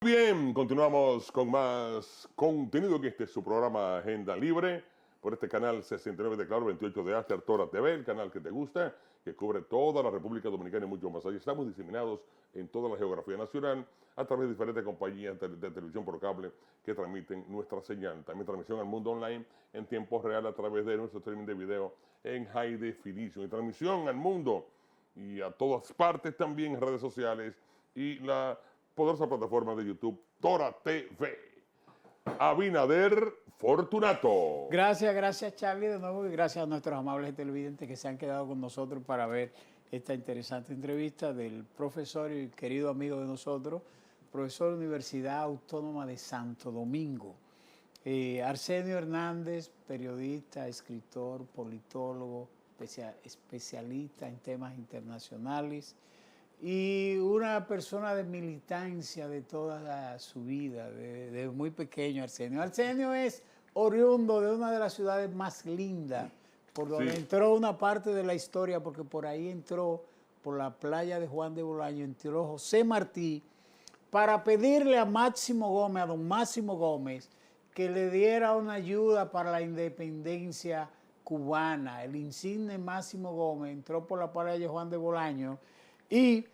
Bien, continuamos con más contenido que este es su programa Agenda Libre por este canal 69 de Claro, 28 de Aster, Tora TV, el canal que te gusta, que cubre toda la República Dominicana y mucho más allá. Estamos diseminados en toda la geografía nacional a través de diferentes compañías de televisión por cable que transmiten nuestra señal. También transmisión al mundo online en tiempo real a través de nuestro streaming de video en High Definition. Y transmisión al mundo y a todas partes también en redes sociales y la poderosa plataforma de YouTube Tora TV. Abinader Fortunato. Gracias Charlie de nuevo y gracias a nuestros amables televidentes que se han quedado con nosotros para ver esta interesante entrevista del profesor y querido amigo de nosotros, profesor de Universidad Autónoma de Santo Domingo, Arsenio Hernández, periodista, escritor, politólogo, especialista en temas internacionales y una persona de militancia de toda su vida, de muy pequeño Arsenio. Arsenio es oriundo de una de las ciudades más lindas, por donde entró una parte de la historia, porque por ahí entró, por la playa de Juan de Bolaño, entró José Martí para pedirle a Máximo Gómez, a don Máximo Gómez, que le diera una ayuda para la independencia cubana. El insigne Máximo Gómez entró por la playa de Juan de Bolaño y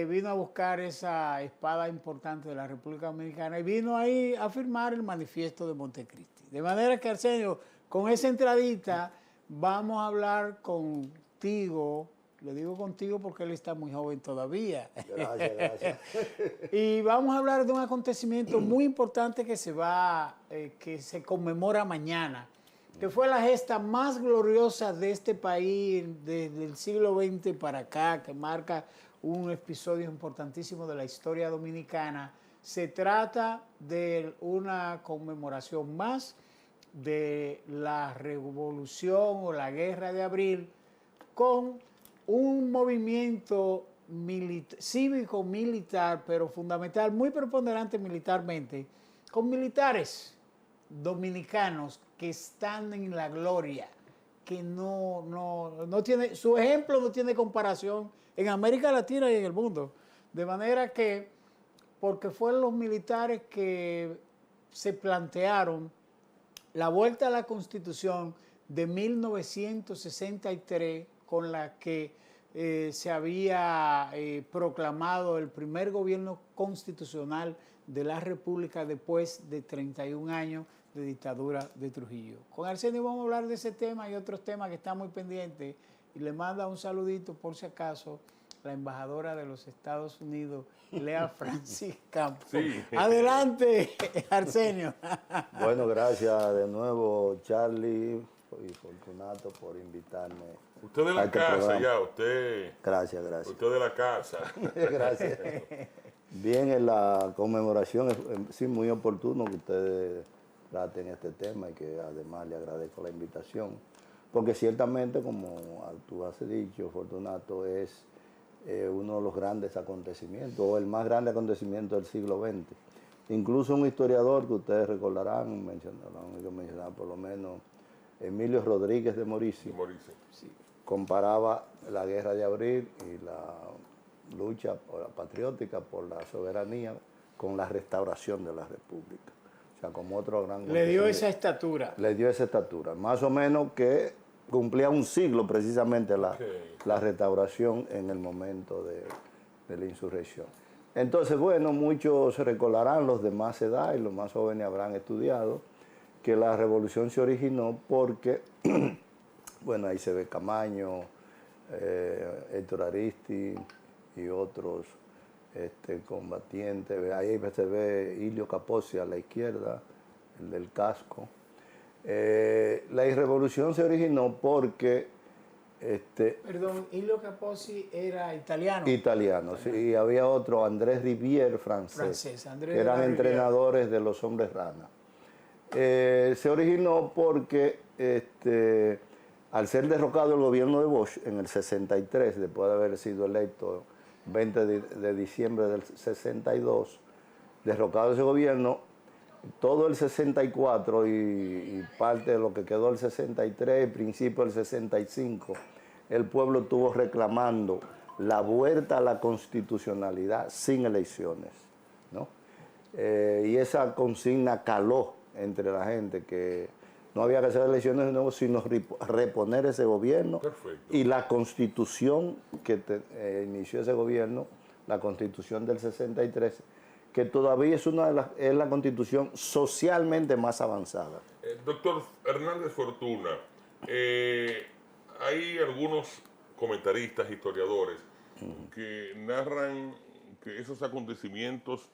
vino a buscar esa espada importante de la República Dominicana y vino ahí a firmar el manifiesto de Montecristi. De manera que, Arsenio, con esa entradita vamos a hablar contigo, le digo contigo porque él está muy joven todavía. Gracias. Y vamos a hablar de un acontecimiento muy importante que que se conmemora mañana, que fue la gesta más gloriosa de este país desde el siglo XX para acá, que marca un episodio importantísimo de la historia dominicana. Se trata de una conmemoración más de la revolución o la guerra de abril con un movimiento cívico-militar, pero fundamental, muy preponderante militarmente, con militares dominicanos que están en la gloria, que no tiene, su ejemplo no tiene comparación en América Latina y en el mundo. De manera que, porque fueron los militares que se plantearon la vuelta a la Constitución de 1963, con la que se había proclamado el primer gobierno constitucional de la República después de 31 años de dictadura de Trujillo. Con Arsenio vamos a hablar de ese tema y otros temas que están muy pendientes, y le manda un saludito por si acaso la embajadora de los Estados Unidos, Lea Francis Campos. Sí. Adelante, Arsenio. Bueno, gracias de nuevo, Charlie y Fortunato, por invitarme. Usted de la casa programa. Ya, usted. Gracias. Usted de la casa. Gracias. Bien, en la conmemoración, sí, muy oportuno que ustedes traten este tema y que además le agradezco la invitación, porque ciertamente, como tú has dicho, Fortunato, es uno de los grandes acontecimientos, o el más grande acontecimiento del siglo XX. Incluso un historiador que ustedes recordarán, mencionar por lo menos Emilio Rodríguez de Morici, sí, comparaba la guerra de abril y la lucha patriótica por la soberanía con la restauración de la República. O sea, como otro gran... Le dio esa estatura. Le dio esa estatura. Más o menos que cumplía un siglo precisamente la restauración en el momento de la insurrección. Entonces, bueno, muchos se recordarán, los de más edad y los más jóvenes habrán estudiado, que la revolución se originó porque, bueno, ahí se ve Camaño, Héctor Aristi y otros combatientes. Ahí se ve Ilio Capozzi a la izquierda, el del casco. La revolución se originó porque... Perdón, Ilio Capozzi era italiano. Italiano, sí, y había otro, Andrés Rivière, francés, que eran entrenadores de los hombres rana. Se originó porque al ser derrocado el gobierno de Bosch en el 63, después de haber sido electo 20 de diciembre del 62, derrocado ese gobierno, todo el 64 y parte de lo que quedó el 63, principio del 65, el pueblo estuvo reclamando la vuelta a la constitucionalidad sin elecciones, ¿no? y esa consigna caló entre la gente, que no había que hacer elecciones de nuevo, sino reponer ese gobierno. Perfecto. Y la constitución que inició ese gobierno, la constitución del 63, que todavía es es la constitución socialmente más avanzada. Doctor Hernández Fortuna, hay algunos comentaristas, historiadores, que narran que esos acontecimientos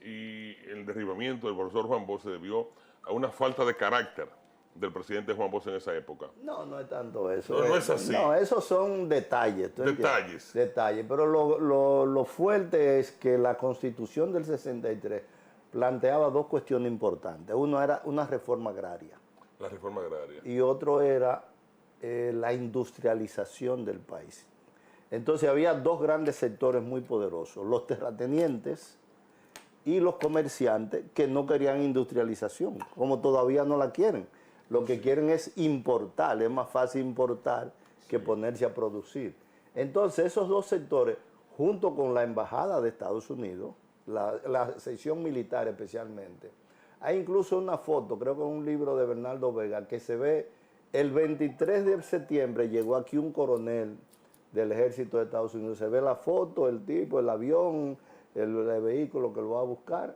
y el derribamiento del profesor Juan Bosch se debió a una falta de carácter del presidente Juan Bosch en esa época. No, no es tanto eso. No, no es así. No, esos son detalles. Detalles. Detalles. Pero lo fuerte es que la Constitución del 63 planteaba dos cuestiones importantes. Uno era una reforma agraria. La reforma agraria. Y otro era la industrialización del país. Entonces había dos grandes sectores muy poderosos, los terratenientes y los comerciantes, que no querían industrialización, como todavía no la quieren. Lo que quieren es importar, es más fácil importar que ponerse a producir. Entonces esos dos sectores, junto con la Embajada de Estados Unidos, la sección militar especialmente, hay incluso una foto, creo que es un libro de Bernardo Vega, que se ve el 23 de septiembre, llegó aquí un coronel del ejército de Estados Unidos, se ve la foto, el tipo, el avión, el vehículo que lo va a buscar,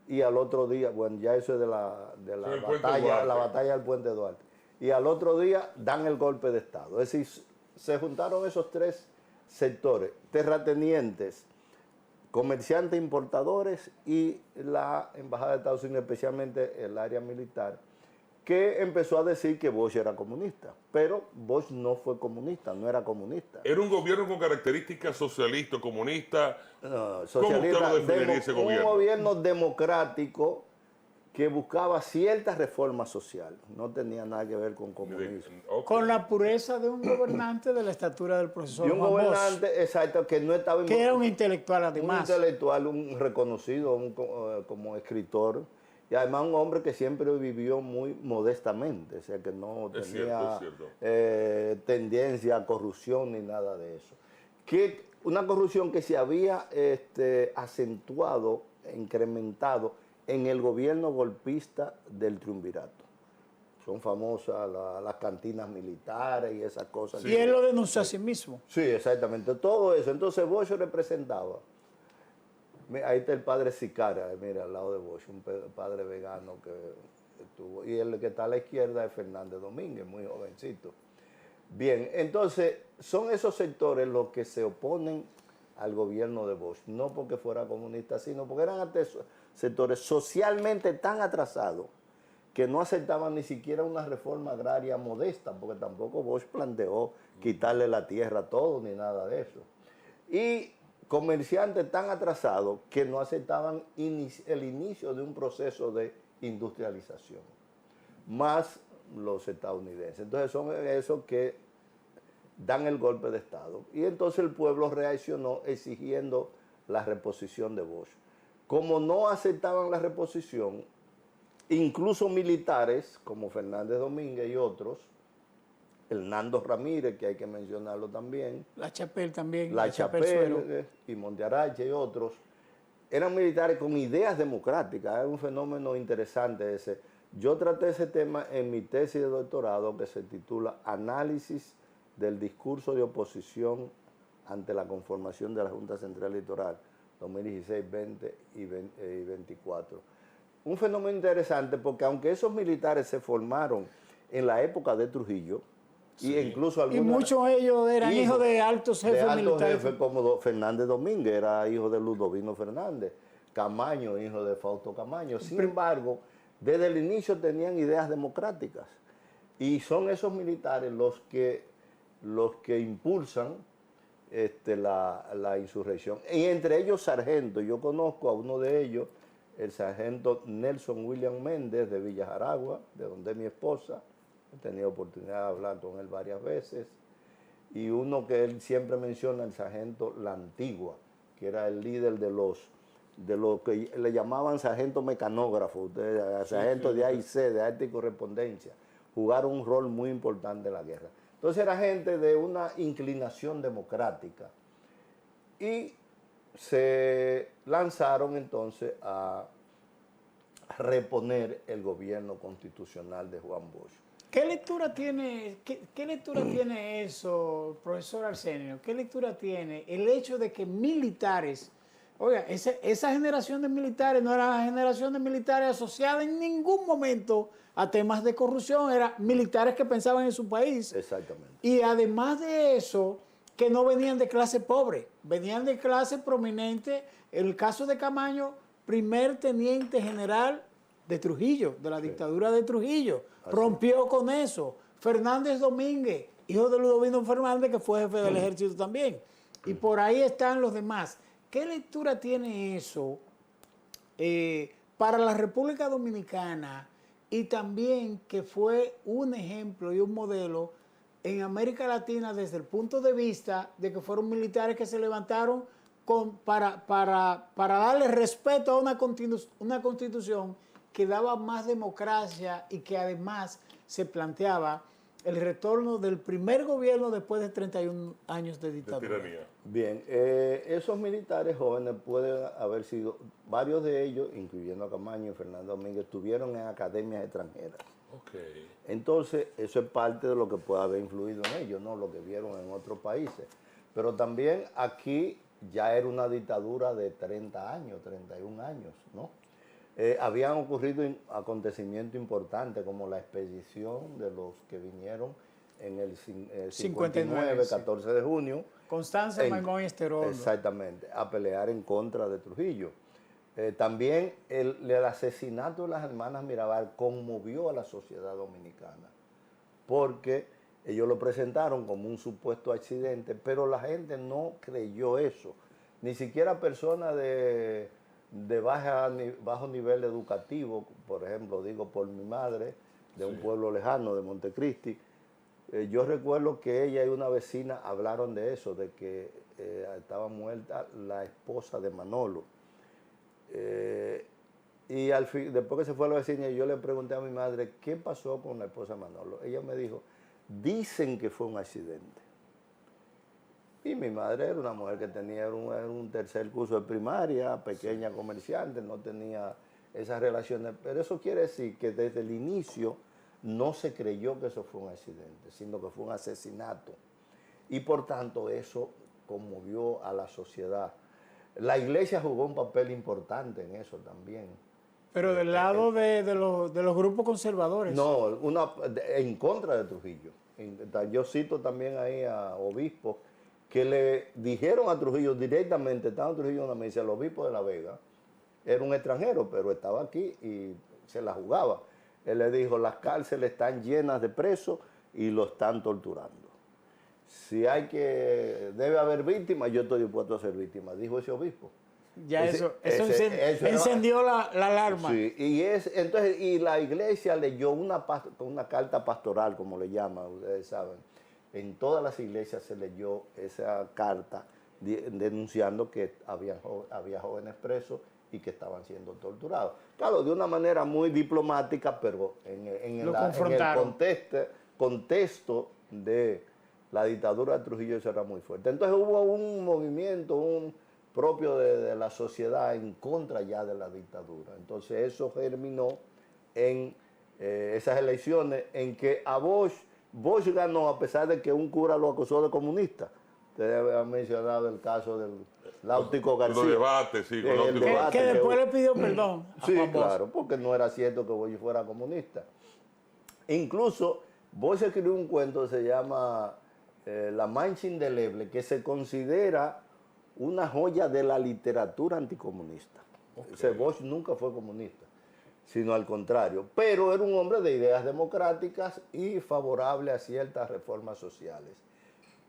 y al otro día, bueno, ya eso es de la batalla del Puente Duarte, y al otro día dan el golpe de Estado. Es decir, se juntaron esos tres sectores, terratenientes, comerciantes importadores y la Embajada de Estados Unidos, especialmente el área militar, que empezó a decir que Bosch era comunista. Pero Bosch no fue comunista, no era comunista. ¿Era un gobierno con características socialista o comunista? No, ¿Cómo usted lo definiría ese gobierno? Un gobierno democrático que buscaba ciertas reformas sociales. No tenía nada que ver con comunismo. Okay. Con la pureza de un gobernante de la estatura del profesor Y un Juan Bosch, gobernante, exacto, que no estaba... que era un intelectual además. Un intelectual, un reconocido como escritor, y además un hombre que siempre vivió muy modestamente, o sea que no tenía tendencia a corrupción ni nada de eso. Una corrupción que se había acentuado, incrementado en el gobierno golpista del triunvirato. Son famosas las cantinas militares y esas cosas. Sí. Y él lo denunció a sí mismo. Sí, exactamente, todo eso. Entonces Bosch representaba. Ahí está el padre Sicara, mira, al lado de Bosch, un padre vegano que estuvo. Y el que está a la izquierda es Fernández Domínguez, muy jovencito. Bien, entonces son esos sectores los que se oponen al gobierno de Bosch, no porque fuera comunista, sino porque eran sectores socialmente tan atrasados que no aceptaban ni siquiera una reforma agraria modesta, porque tampoco Bosch planteó quitarle la tierra a todos ni nada de eso. Y comerciantes tan atrasados que no aceptaban el inicio de un proceso de industrialización, más los estadounidenses. Entonces son esos que dan el golpe de Estado. Y entonces el pueblo reaccionó exigiendo la reposición de Bosch. Como no aceptaban la reposición, incluso militares como Fernández Domínguez y otros, Hernando Ramírez, que hay que mencionarlo también. La Chapelle también. La Chapelle y Montearache y otros. Eran militares con ideas democráticas. Es un fenómeno interesante ese. Yo traté ese tema en mi tesis de doctorado que se titula Análisis del discurso de oposición ante la conformación de la Junta Central Electoral 2016, 20 y 24. Un fenómeno interesante porque aunque esos militares se formaron en la época de Trujillo, sí, y incluso algunos... Y muchos de ellos eran hijos de altos jefes militares. Jefes como Fernández Domínguez, era hijo de Ludovino Fernández, Camaño, hijo de Fausto Camaño. Sin embargo, desde el inicio tenían ideas democráticas. Y son esos militares los que impulsan la insurrección. Y entre ellos sargentos. Yo conozco a uno de ellos, el sargento Nelson William Méndez de Villa Jaragua, de donde es mi esposa. He tenido oportunidad de hablar con él varias veces. Y uno que él siempre menciona, el sargento La Antigua, que era el líder de lo que le llamaban sargento mecanógrafo, sargento de AIC, de arte y correspondencia. Jugaron un rol muy importante en la guerra. Entonces era gente de una inclinación democrática. Y se lanzaron entonces a reponer el gobierno constitucional de Juan Bosch. ¿Qué lectura tiene eso, profesor Arsenio? ¿Qué lectura tiene el hecho de que militares, oiga, esa generación de militares no era una generación de militares asociada en ningún momento a temas de corrupción, eran militares que pensaban en su país? Exactamente. Y además de eso, que no venían de clase pobre, venían de clase prominente. El caso de Camaño, primer teniente general de Trujillo, de la dictadura de Trujillo, rompió con eso. Fernández Domínguez, hijo de Ludovino Fernández, que fue jefe del ejército también. Y por ahí están los demás. ¿Qué lectura tiene eso para la República Dominicana? Y también que fue un ejemplo y un modelo en América Latina desde el punto de vista de que fueron militares que se levantaron para darle respeto a una constitución que daba más democracia y que además se planteaba el retorno del primer gobierno después de 31 años de dictadura. Bien, esos militares jóvenes pueden haber sido, varios de ellos, incluyendo a Camaño y Fernando Domínguez, estuvieron en academias extranjeras. Okay. Entonces, eso es parte de lo que puede haber influido en ellos, ¿no? Lo que vieron en otros países. Pero también aquí ya era una dictadura de 30 años, 31 años, ¿no? Habían ocurrido acontecimientos importantes como la expedición de los que vinieron en el 59, 14 de junio. Constanza, Maimón y Esterondo. Exactamente, a pelear en contra de Trujillo. También el asesinato de las hermanas Mirabal conmovió a la sociedad dominicana, porque ellos lo presentaron como un supuesto accidente, pero la gente no creyó eso. Ni siquiera personas de bajo nivel educativo, por ejemplo, digo por mi madre, de un pueblo lejano, de Montecristi. Yo recuerdo que ella y una vecina hablaron de eso, de que estaba muerta la esposa de Manolo. Y después que se fue la vecina, yo le pregunté a mi madre, ¿qué pasó con la esposa de Manolo? Ella me dijo, dicen que fue un accidente. Y mi madre era una mujer que tenía un tercer curso de primaria, pequeña comerciante, no tenía esas relaciones. Pero eso quiere decir que desde el inicio no se creyó que eso fue un accidente, sino que fue un asesinato. Y por tanto eso conmovió a la sociedad. La iglesia jugó un papel importante en eso también. Pero del lado de los grupos conservadores. No, en contra de Trujillo. Yo cito también ahí a obispos que le dijeron a Trujillo directamente, estaba Trujillo en la mesa, el obispo de La Vega, era un extranjero, pero estaba aquí y se la jugaba. Él le dijo, las cárceles están llenas de presos y lo están torturando. Si debe haber víctimas, yo estoy dispuesto a ser víctima, dijo ese obispo. Ya eso encendió la alarma. Sí, y la iglesia leyó una carta pastoral, como le llaman, ustedes saben. En todas las iglesias se leyó esa carta denunciando que había jóvenes presos y que estaban siendo torturados. Claro, de una manera muy diplomática, pero en el contexto de la dictadura de Trujillo eso era muy fuerte. Entonces hubo un movimiento propio de la sociedad en contra ya de la dictadura. Entonces eso germinó en esas elecciones en que a Bosch ganó a pesar de que un cura lo acusó de comunista. Ustedes han mencionado el caso del Láutico García. Los debates, sí. Que después le pidió perdón a sí, Juan Bosch. Claro, porque no era cierto que Bosch fuera comunista. Incluso Bosch escribió un cuento que se llama La Mancha Indeleble, que se considera una joya de la literatura anticomunista. Okay. O sea, Bosch nunca fue comunista, sino al contrario. Pero era un hombre de ideas democráticas y favorable a ciertas reformas sociales.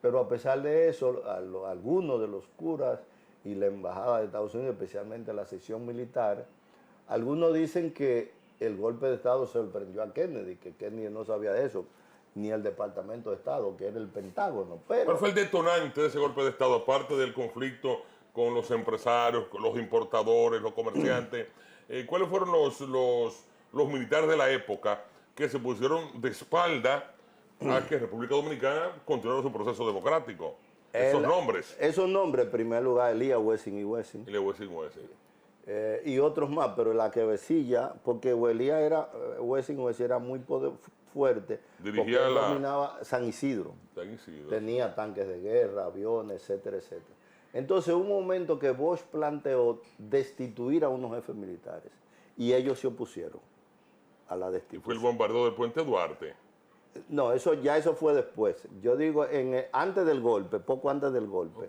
Pero a pesar de eso, algunos de los curas y la embajada de Estados Unidos, especialmente la sección militar, algunos dicen que el golpe de Estado sorprendió a Kennedy, que Kennedy no sabía de eso, ni el Departamento de Estado, que era el Pentágono. ¿Cuál fue el detonante de ese golpe de Estado, aparte del conflicto con los empresarios, con los importadores, los comerciantes? ¿Cuáles fueron los militares de la época que se pusieron de espalda a que República Dominicana continuara su proceso democrático? Esos nombres. Esos nombres, en primer lugar, Elías Wessing y Wessing. Elías Wessing y Wessing. Y otros más, pero la cabecilla, porque Wessing era muy fuerte, Dirigía porque él dominaba San Isidro. San Isidro. Tenía tanques de guerra, aviones, etcétera, etcétera. Entonces, hubo un momento que Bosch planteó destituir a unos jefes militares y ellos se opusieron a la destitución. ¿Y fue el bombardeo del Puente Duarte? No, eso fue después. Yo digo, antes del golpe, poco antes del golpe,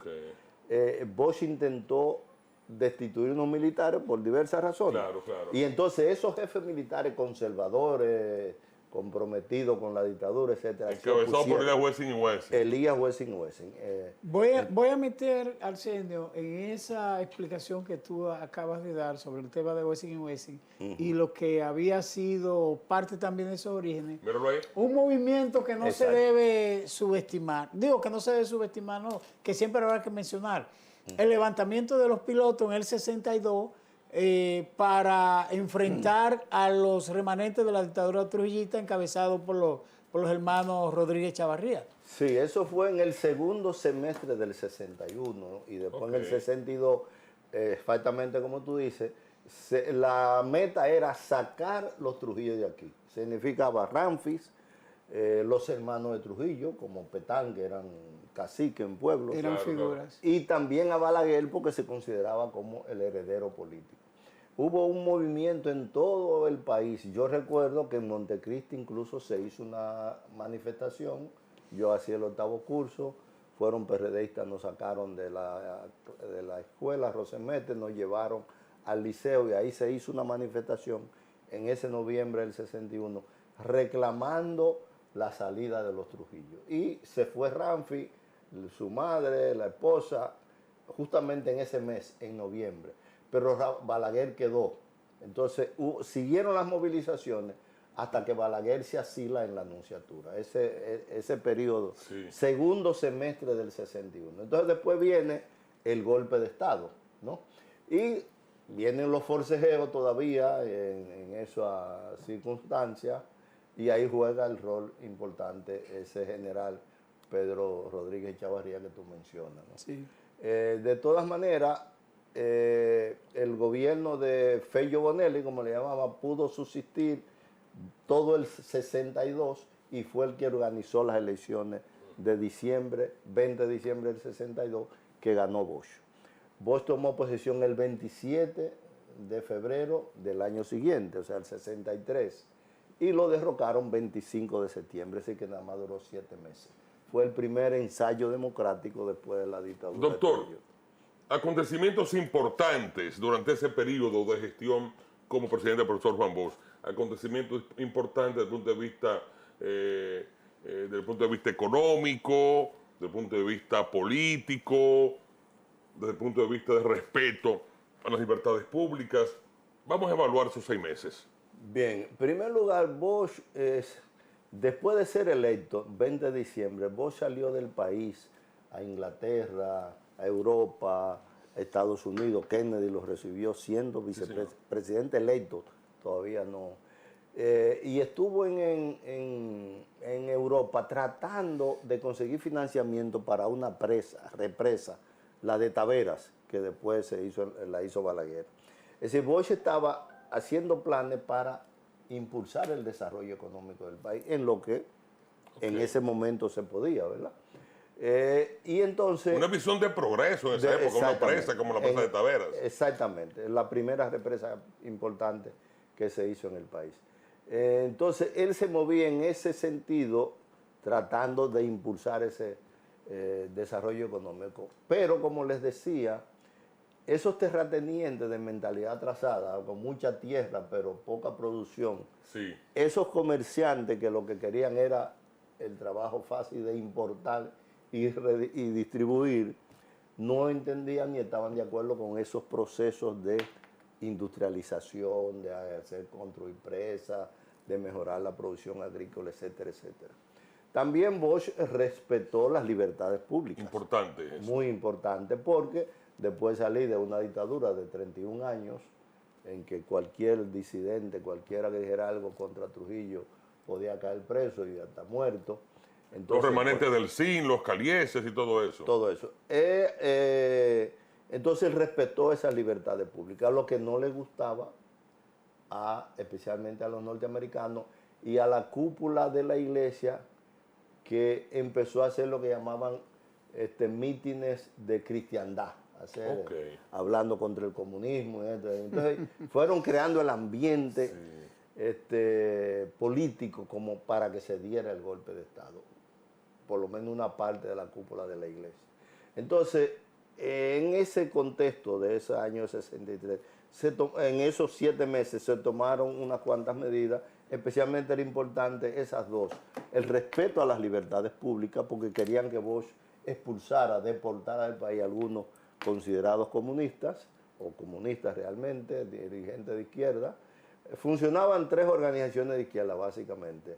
Bosch intentó destituir unos militares por diversas razones. Claro, claro. Y entonces esos jefes militares conservadores, comprometidos con la dictadura, etcétera, encabezado por Elías Wessing y Wessing. Elías Wessing y Wessing. Voy a meter, Arsenio, en esa explicación que tú acabas de dar sobre el tema de Wessing y Wessing y lo que había sido parte también de esos orígenes. Míralo ahí. Un movimiento que no se debe subestimar. Digo que no se debe subestimar, no, que siempre habrá que mencionar. El levantamiento de los pilotos en el 62 para enfrentar a los remanentes de la dictadura trujillista encabezados por los hermanos Rodríguez Chavarría. Sí, eso fue en el segundo semestre del 61 y después en el 62, exactamente como tú dices, la meta era sacar los Trujillos de aquí. Significaba Ramfis, los hermanos de Trujillo, como Petán, que eran caciques en pueblos. Eran figuras. Y también a Balaguer porque se consideraba como el heredero político. Hubo un movimiento en todo el país. Yo recuerdo que en Montecristi incluso se hizo una manifestación. Yo hacía el 8º curso, fueron PRDistas, nos sacaron de la escuela Rosemete, nos llevaron al liceo y ahí se hizo una manifestación en ese noviembre del 61 reclamando la salida de los Trujillo. Y se fue Ramfi, su madre, la esposa, justamente en ese mes, en noviembre. Pero Balaguer quedó. Entonces siguieron las movilizaciones hasta que Balaguer se asila en la Nunciatura. Ese periodo, segundo semestre del 61. Entonces después viene el golpe de Estado, ¿no? Y vienen los forcejeos todavía en esa circunstancia y ahí juega el rol importante ese general Pedro Rodríguez Chavarría que tú mencionas, ¿no? Sí. De todas maneras, el gobierno de Fello Bonelli, como le llamaba, pudo subsistir todo el 62 y fue el que organizó las elecciones de diciembre, 20 de diciembre del 62, que ganó Bosch. Bosch tomó posesión el 27 de febrero del año siguiente, o sea, el 63, y lo derrocaron 25 de septiembre, así que nada más duró 7 meses. Fue el primer ensayo democrático después de la dictadura. Doctor, acontecimientos importantes durante ese periodo de gestión como presidente del profesor Juan Bosch, acontecimientos importantes desde el punto de vista económico, desde el punto de vista político, desde el punto de vista de respeto a las libertades públicas. Vamos a evaluar esos 6 meses. Bien, en primer lugar, Bosch, después de ser electo, 20 de diciembre, Bosch salió del país a Inglaterra, a Europa, a Estados Unidos. Kennedy lo recibió siendo vicepresidente electo, todavía no. Y estuvo en Europa tratando de conseguir financiamiento para una represa, la de Taveras, que después la hizo Balaguer. Es decir, Bosch estaba haciendo planes para impulsar el desarrollo económico del país, en lo que en ese momento se podía, ¿verdad? Y entonces... Una visión de progreso en esa época, una presa como la presa de Taveras. Exactamente, la primera represa importante que se hizo en el país. Entonces, él se movía en ese sentido, tratando de impulsar ese desarrollo económico. Pero, como les decía, esos terratenientes de mentalidad atrasada, con mucha tierra pero poca producción, esos comerciantes que lo que querían era el trabajo fácil de importar y distribuir, no entendían ni estaban de acuerdo con esos procesos de industrialización, de construir presas, de mejorar la producción agrícola, etcétera, etcétera. También Bosch respetó las libertades públicas. Importante eso. Muy importante, porque después de salir de una dictadura de 31 años, en que cualquier disidente, cualquiera que dijera algo contra Trujillo, podía caer preso y hasta muerto, Entonces, los remanentes del CIN, los calieses y todo eso. Todo eso. Entonces él respetó esa libertad pública, lo que no le gustaba especialmente a los norteamericanos y a la cúpula de la iglesia, que empezó a hacer lo que llamaban mítines de cristiandad, hablando contra el comunismo. Entonces fueron creando el ambiente político como para que se diera el golpe de Estado, por lo menos una parte de la cúpula de la iglesia. Entonces, en ese contexto de ese año 63, en esos 7 meses se tomaron unas cuantas medidas. Especialmente era importante esas dos: el respeto a las libertades públicas, porque querían que Bosch expulsara, deportara del país a algunos considerados comunistas, o comunistas realmente, dirigentes de izquierda. Funcionaban 3 organizaciones de izquierda, básicamente.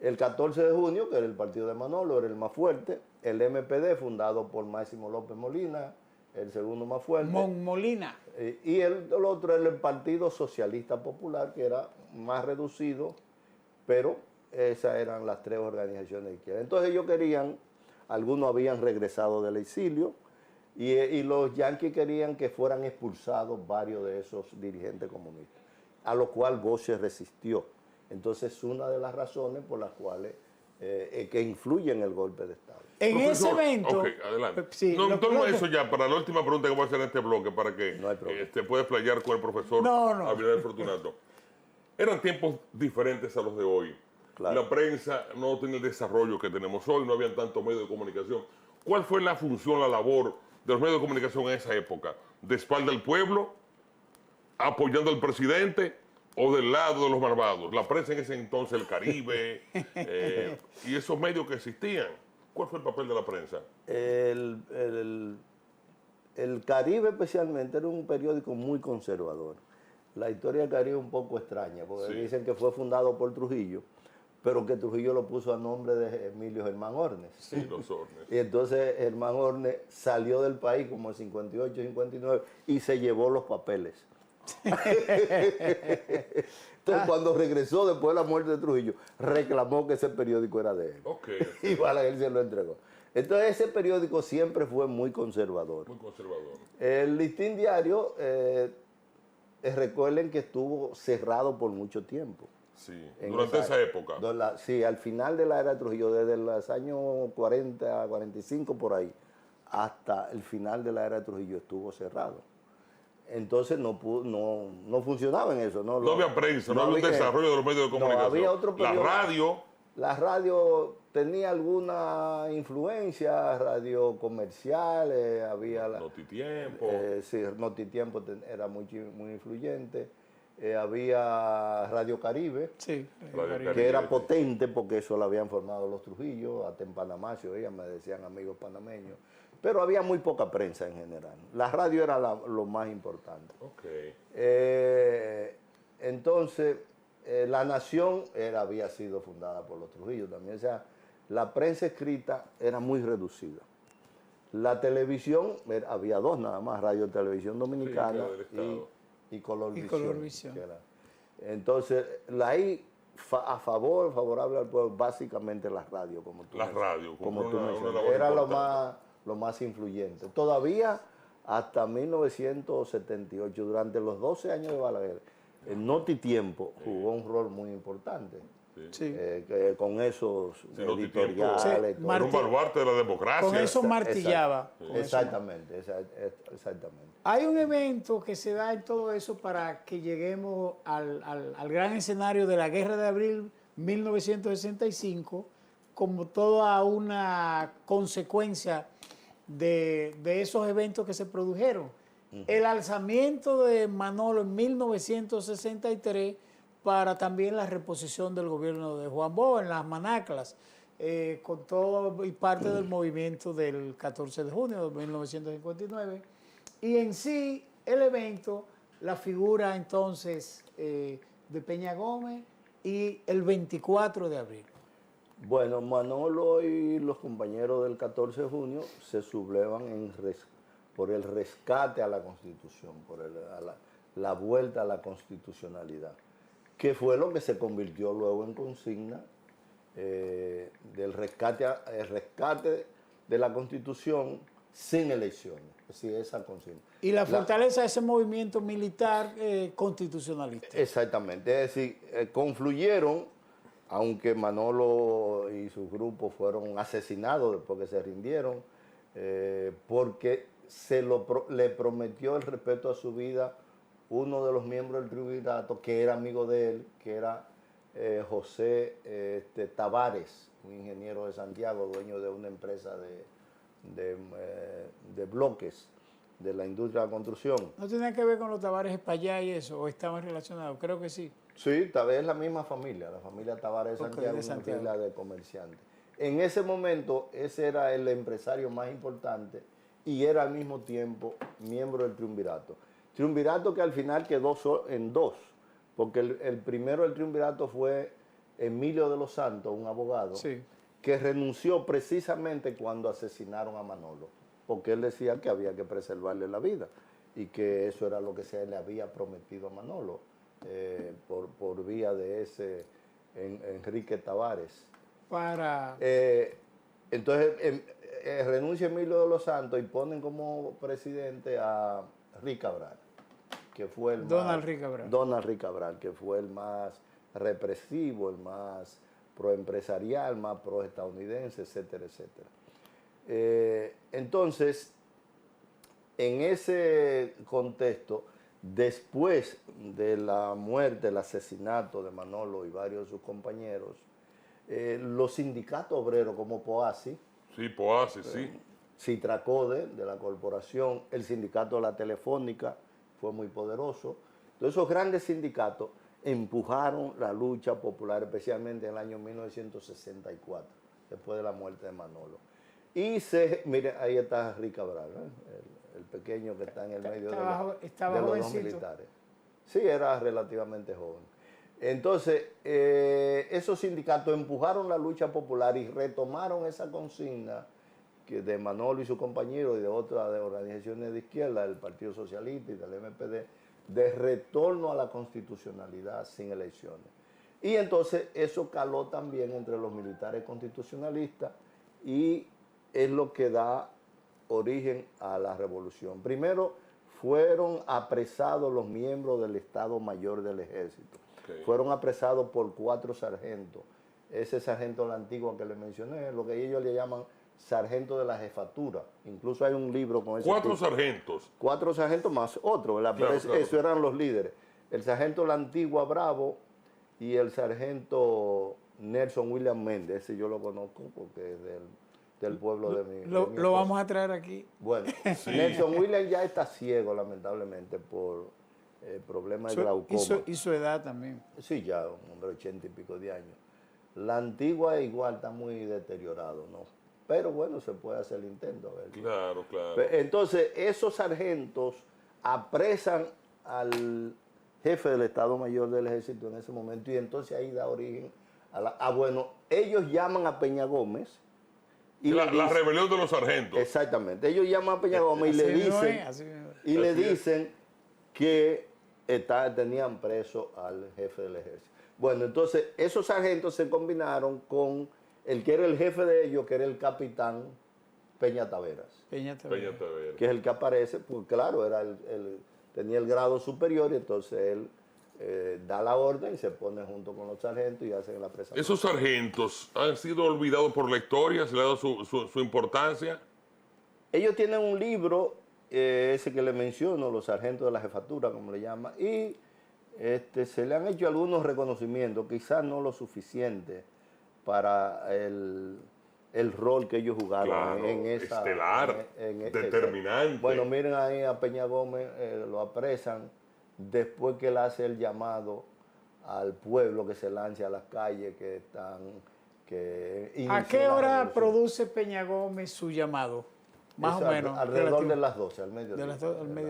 El 14 de junio, que era el partido de Manolo, era el más fuerte. El MPD, fundado por Máximo López Molina, el segundo más fuerte. Molina. Y el otro era el Partido Socialista Popular, que era más reducido, pero esas eran las 3 organizaciones de izquierda. Entonces ellos querían, algunos habían regresado del exilio, y los yanquis querían que fueran expulsados varios de esos dirigentes comunistas, a lo cual Bosch se resistió. Entonces es una de las razones por las cuales que influye en el golpe de Estado. En Profesor, ese evento... Ok, adelante. Sí, no toma eso ya para la última pregunta que voy a hacer en este bloque, para que te puedas playar con el profesor Abinader Fortunato. Eran tiempos diferentes a los de hoy. Claro. La prensa no tiene el desarrollo que tenemos hoy, no habían tantos medios de comunicación. ¿Cuál fue la función, la labor de los medios de comunicación en esa época? ¿De espalda al pueblo? ¿Apoyando al presidente? ¿O del lado de los malvados? La prensa en ese entonces, el Caribe, y esos medios que existían. ¿Cuál fue el papel de la prensa? El Caribe especialmente era un periódico muy conservador. La historia del Caribe es un poco extraña, porque dicen que fue fundado por Trujillo, pero que Trujillo lo puso a nombre de Emilio Germán Ornes. Sí, los Ornes. Y entonces Germán Ornes salió del país como en 58, 59 y se llevó los papeles. Entonces cuando regresó después de la muerte de Trujillo, reclamó que ese periódico era de él. Y Balaguer se lo entregó. Entonces ese periódico siempre fue muy conservador. Muy conservador. El Listín Diario, recuerden que estuvo cerrado por mucho tiempo. Sí, durante esa época. Sí, al final de la era de Trujillo, desde los años 40, 45 por ahí, hasta el final de la era de Trujillo estuvo cerrado. Entonces no funcionaba en eso. No había prensa, no había un desarrollo de los medios de comunicación. Había otro periódico. La radio tenía alguna influencia, radio comercial, había... Notitiempo. Sí, Notitiempo era muy influyente. Había Radio Caribe, que era potente porque eso lo habían formado los Trujillos, hasta en Panamá se oía, me decían amigos panameños. Pero había muy poca prensa en general. La radio era lo más importante. Entonces, La Nación había sido fundada por los Trujillos también. O sea, la prensa escrita era muy reducida. La televisión, había 2 nada más, Radio Televisión Dominicana y Colorvisión. Entonces, favorable al pueblo, básicamente las radios, como tú mencionas. Era lo más influyente. Todavía hasta 1978, durante los 12 años de Balaguer, el Notitiempo jugó un rol muy importante. Con esos editoriales. Era un baluarte de la democracia. Con eso martillaba. Exactamente. Hay un evento que se da en todo eso para que lleguemos al gran escenario de la Guerra de Abril 1965, como toda una consecuencia de esos eventos que se produjeron. El alzamiento de Manolo en 1963 para también la reposición del gobierno de Juan Bosch en las Manaclas, con todo y parte del movimiento del 14 de junio de 1959. Y en sí, el evento, la figura entonces de Peña Gómez y el 24 de abril. Bueno, Manolo y los compañeros del 14 de junio se sublevan por el rescate a la Constitución, por la vuelta a la constitucionalidad, que fue lo que se convirtió luego en consigna del rescate de la Constitución sin elecciones. Es decir, esa consigna. Y la fortaleza de ese movimiento militar constitucionalista. Exactamente. Es decir, confluyeron, aunque Manolo y su grupo fueron asesinados después que se rindieron, porque le prometió el respeto a su vida uno de los miembros del triunvirato, que era amigo de él, que era José Tavares, un ingeniero de Santiago, dueño de una empresa de bloques de la industria de la construcción. ¿No tenía que ver con los Tavares Espaillá y eso? ¿O estaban relacionados? Creo que sí. Sí, tal vez es la misma familia, la familia Tavares de Santiago, una familia de comerciantes. En ese momento, ese era el empresario más importante y era al mismo tiempo miembro del triunvirato. Triunvirato que al final quedó en dos, porque el primero del triunvirato fue Emilio de los Santos, un abogado, sí, que renunció precisamente cuando asesinaron a Manolo, porque él decía que había que preservarle la vida y que eso era lo que se le había prometido a Manolo por vía de ese Enrique Tavares. Entonces renuncia Emilio de los Santos y ponen como presidente a Rick Cabral, que fue el Donald Rick Cabral, que fue el más represivo, el más proempresarial, más proestadounidense, etcétera, etcétera. Entonces, en ese contexto, después de la muerte, el asesinato de Manolo y varios de sus compañeros, los sindicatos obreros como POASI, sí, POASI, sí, Citracode de la corporación, el sindicato de la Telefónica fue muy poderoso. Entonces, esos grandes sindicatos empujaron la lucha popular, especialmente en el año 1964, después de la muerte de Manolo. Y mire, ahí está Rick Cabral, el pequeño que está en el medio de los dos militares. Sí, era relativamente joven. Entonces, esos sindicatos empujaron la lucha popular y retomaron esa consigna de Manolo y sus compañeros y de otras organizaciones de izquierda, del Partido Socialista y del MPD, de retorno a la constitucionalidad sin elecciones. Y entonces eso caló también entre los militares constitucionalistas y es lo que da origen a la revolución. Primero fueron apresados los miembros del Estado Mayor del Ejército. Okay. Fueron apresados por 4 sargentos. Ese sargento de la antigua que le mencioné, lo que ellos le llaman sargento de la jefatura. Incluso hay un libro con ese 4 sargentos. 4 sargentos más otro, ¿verdad? Claro, pero eso eran los líderes. El sargento de la antigua Bravo y el sargento Nelson William Méndez. Ese yo lo conozco porque es del pueblo de mi Lo vamos a traer aquí. Bueno, sí. Nelson William ya está ciego, lamentablemente, por problemas de glaucoma. Y su edad también. Sí, ya, un hombre de 80 y pico de años. La antigua igual está muy deteriorado, ¿no? Pero bueno, se puede hacer el intento. A ver. Claro, claro. Entonces, esos sargentos apresan al jefe del Estado Mayor del Ejército en ese momento y entonces ahí da origen a bueno, ellos llaman a Peña Gómez. Y la rebelión de los sargentos. Exactamente. Ellos llaman a Peña Gómez y le dicen que tenían preso al jefe del ejército. Bueno, entonces esos sargentos se combinaron con el que era el jefe de ellos, que era el capitán Peña Taveras. Peña Taveras. Que es el que aparece, pues claro, tenía el grado superior y entonces él da la orden y se pone junto con los sargentos y hacen la presa. ¿Esos sargentos han sido olvidados por la historia? ¿Se le ha dado su importancia? Ellos tienen un libro, ese que le menciono, los sargentos de la jefatura, como le llaman, y se le han hecho algunos reconocimientos, quizás no lo suficiente para el rol que ellos jugaron, claro, en esa... Estelar, determinante. Bueno, miren ahí a Peña Gómez, lo apresan después que él hace el llamado al pueblo que se lance a las calles que están... ¿A qué hora produce Peña Gómez su llamado? Más o menos. Alrededor de las 12, al mediodía.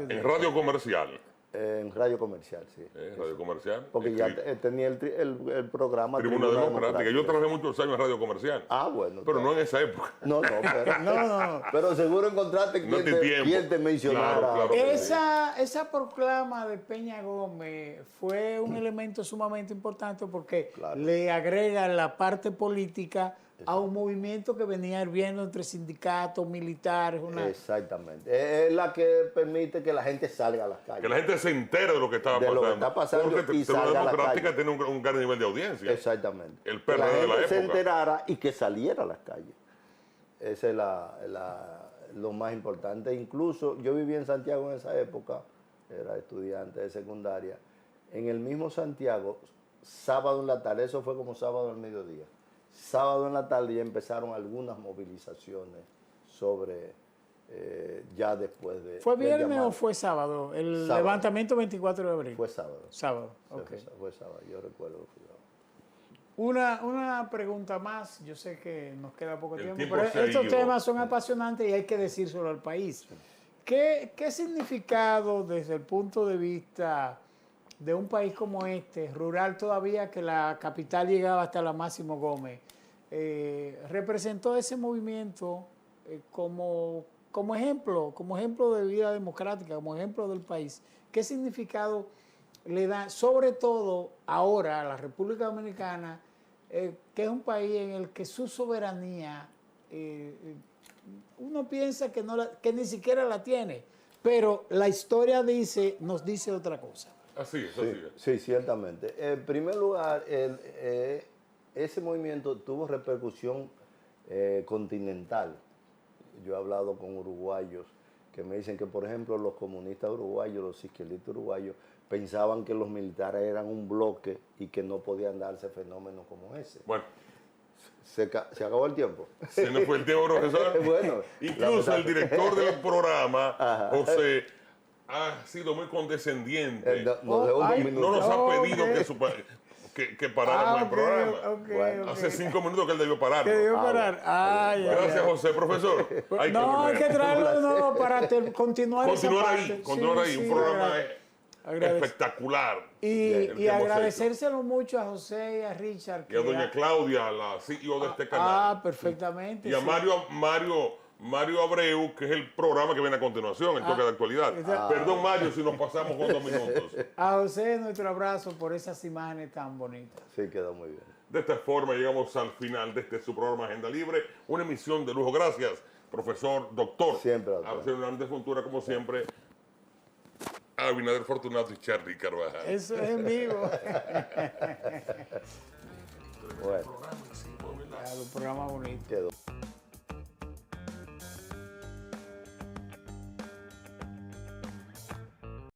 En radio comercial. En Radio Comercial, sí. Radio Comercial. Porque ya tenía el programa Tribuna Democrática. Yo trabajé muchos años en Radio Comercial. Ah, bueno. Pero no en esa época. No, pero, pero seguro encontraste quien te mencionara. Claro, esa proclama de Peña Gómez fue un elemento sumamente importante porque le agrega la parte política a un movimiento que venía hirviendo entre sindicatos, militares. Exactamente. Es la que permite que la gente salga a las calles. Que la gente se entere de lo que estaba pasando. Lo que está pasando porque y salga Tribuna a la Democrática calle. tiene un gran nivel de audiencia. Exactamente. El PRD que la de la gente época. se enterara y que saliera a las calles. Ese es lo más importante. Incluso yo viví en Santiago en esa época, era estudiante de secundaria. En el mismo Santiago, sábado en la tarde, eso fue como sábado al mediodía. Sábado en la tarde ya empezaron algunas movilizaciones sobre ya después de... ¿Fue viernes o fue sábado? El sábado. Levantamiento 24 de abril. Fue sábado. Sábado, ok. Fue sábado, yo recuerdo. Una pregunta más, yo sé que nos queda poco tiempo, pero estos temas son apasionantes y hay que decírselo al país. ¿Qué significado desde el punto de vista de un país como este, rural todavía, que la capital llegaba hasta la Máximo Gómez, representó ese movimiento como ejemplo de vida democrática, como ejemplo del país? ¿Qué significado le da, sobre todo ahora, a la República Dominicana, que es un país en el que su soberanía, uno piensa que ni siquiera la tiene, pero la historia nos dice otra cosa? Así es. Sí, ciertamente. En primer lugar, ese movimiento tuvo repercusión continental. Yo he hablado con uruguayos que me dicen que, por ejemplo, los comunistas uruguayos, los izquierdistas uruguayos, pensaban que los militares eran un bloque y que no podían darse fenómenos como ese. Bueno. Se acabó el tiempo. Se nos fue el tiempo, profesor. Bueno, incluso el director del programa, José, ha sido muy condescendiente. No nos ha pedido que paráramos el programa. Bueno. Hace 5 minutos que él debió parar. Gracias, José, profesor. Hay que traerlo para continuar ahí. Un programa espectacular. Y agradecérselo mucho a José y a Richard. Y a doña Claudia, la CEO de este canal. Perfectamente. Y a Mario Abreu, que es el programa que viene a continuación, el toque de actualidad. Perdón, Mario, si nos pasamos con 2 minutos. A José, nuestro abrazo por esas imágenes tan bonitas. Sí, quedó muy bien. De esta forma llegamos al final de su programa Agenda Libre, una emisión de lujo. Gracias, profesor, doctor. Siempre, doctor. Arceo Hernández Fontura, como siempre. Abinader Fortunato y Charly Carvajal. Eso es en vivo. Bueno. Un programa bonito. Quedó.